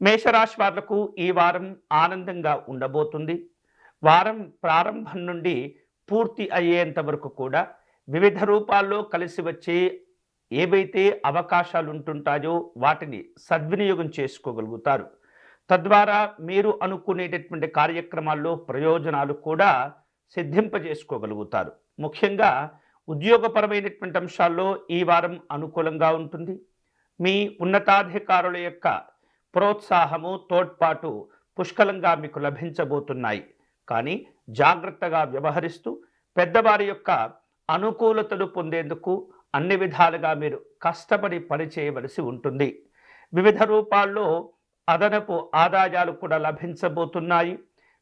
మేషరాశి వాళ్లకు ఈ వారం ఆనందంగా ఉండబోతుంది. వారం ప్రారంభం నుండి పూర్తి అయ్యేంత వరకు కూడా వివిధ రూపాల్లో కలిసి వచ్చే ఏవైతే అవకాశాలు ఉంటుంటాయో వాటిని సద్వినియోగం చేసుకోగలుగుతారు. తద్వారా మీరు అనుకునేటటువంటి కార్యక్రమాల్లో ప్రయోజనాలు కూడా సిద్ధింపజేసుకోగలుగుతారు. ముఖ్యంగా ఉద్యోగపరమైనటువంటి అంశాల్లో ఈ వారం అనుకూలంగా ఉంటుంది. మీ ఉన్నతాధికారుల యొక్క ప్రోత్సాహము తోడ్పాటు పుష్కలంగా మీకు లభించబోతున్నాయి. కానీ జాగ్రత్తగా వ్యవహరిస్తూ పెద్దవారి యొక్క అనుకూలతను పొందేందుకు అన్ని విధాలుగా మీరు కష్టపడి పనిచేయవలసి ఉంటుంది. వివిధ రూపాల్లో అదనపు ఆదాయాలు కూడా లభించబోతున్నాయి.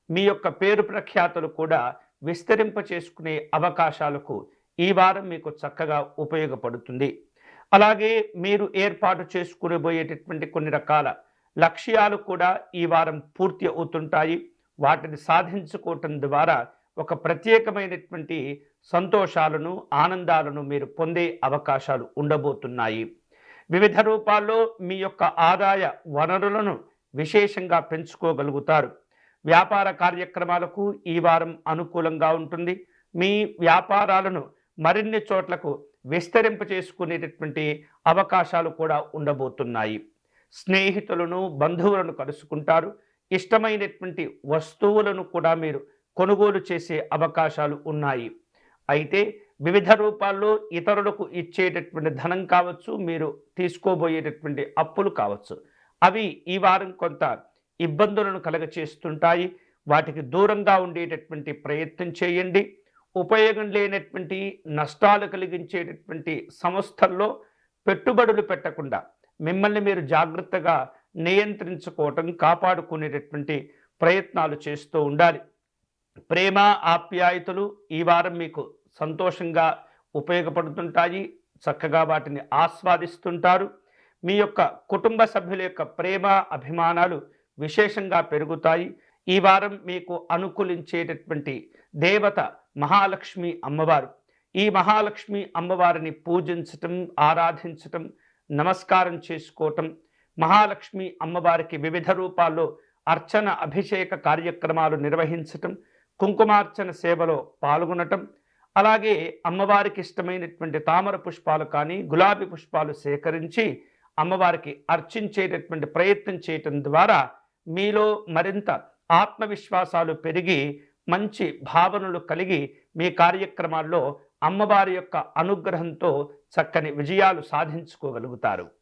మీ యొక్క పేరు ప్రఖ్యాతులు కూడా విస్తరింప చేసుకునే అవకాశాలకు ఈ వారం మీకు చక్కగా ఉపయోగపడుతుంది. అలాగే మీరు ఏర్పాటు చేసుకునిపోయేటటువంటి కొన్ని రకాల లక్ష్యాలు కూడా ఈ వారం పూర్తి అవుతుంటాయి. వాటిని సాధించుకోవటం ద్వారా ఒక ప్రత్యేకమైనటువంటి సంతోషాలను ఆనందాలను మీరు పొందే అవకాశాలు ఉండబోతున్నాయి. వివిధ రూపాల్లో మీ యొక్క ఆదాయ వనరులను విశేషంగా పెంచుకోగలుగుతారు. వ్యాపార కార్యక్రమాలకు ఈ వారం అనుకూలంగా ఉంటుంది. మీ వ్యాపారాలను మరిన్ని చోట్లకు విస్తరింప చేసుకునేటటువంటి అవకాశాలు కూడా ఉండబోతున్నాయి. స్నేహితులను బంధువులను కలుసుకుంటారు. ఇష్టమైనటువంటి వస్తువులను కూడా మీరు కొనుగోలు చేసే అవకాశాలు ఉన్నాయి. అయితే వివిధ రూపాల్లో ఇతరులకు ఇచ్చేటటువంటి ధనం కావచ్చు, మీరు తీసుకోబోయేటటువంటి అప్పులు కావచ్చు, అవి ఈ వారం కొంత ఇబ్బందులను కలగచేస్తుంటాయి. వాటికి దూరంగా ఉండేటటువంటి ప్రయత్నం చేయండి. ఉపయోగం లేనటువంటి నష్టాలు కలిగించేటటువంటి సంస్థల్లో పెట్టుబడులు పెట్టకుండా మిమ్మల్ని మీరు జాగ్రత్తగా నియంత్రించుకోవటం, కాపాడుకునేటటువంటి ప్రయత్నాలు చేస్తూ ఉండాలి. ప్రేమ ఆప్యాయతలు ఈ వారం మీకు సంతోషంగా ఉపయోగపడుతుంటాయి. చక్కగా వాటిని ఆస్వాదిస్తుంటారు. మీ యొక్క కుటుంబ సభ్యుల యొక్క ప్రేమ అభిమానాలు విశేషంగా పెరుగుతాయి. ఈ వారం మీకు అనుకూలించేటటువంటి దేవత మహాలక్ష్మి అమ్మవారు. ఈ మహాలక్ష్మి అమ్మవారిని పూజించటం, ఆరాధించటం, నమస్కారం చేసుకోవటం, మహాలక్ష్మి అమ్మవారికి వివిధ రూపాల్లో అర్చన అభిషేక కార్యక్రమాలు నిర్వహించటం, కుంకుమార్చన సేవలో పాల్గొనటం, అలాగే అమ్మవారికి ఇష్టమైనటువంటి తామర పుష్పాలు కానీ గులాబీ పుష్పాలు సేకరించి అమ్మవారికి అర్చించేటటువంటి ప్రయత్నం చేయటం ద్వారా మీలో మరింత ఆత్మవిశ్వాసాలు పెరిగి మంచి భావనలు కలిగి మీ కార్యక్రమాల్లో అమ్మవారి యొక్క అనుగ్రహంతో చక్కని విజయాలు సాధించుకోగలుగుతారు.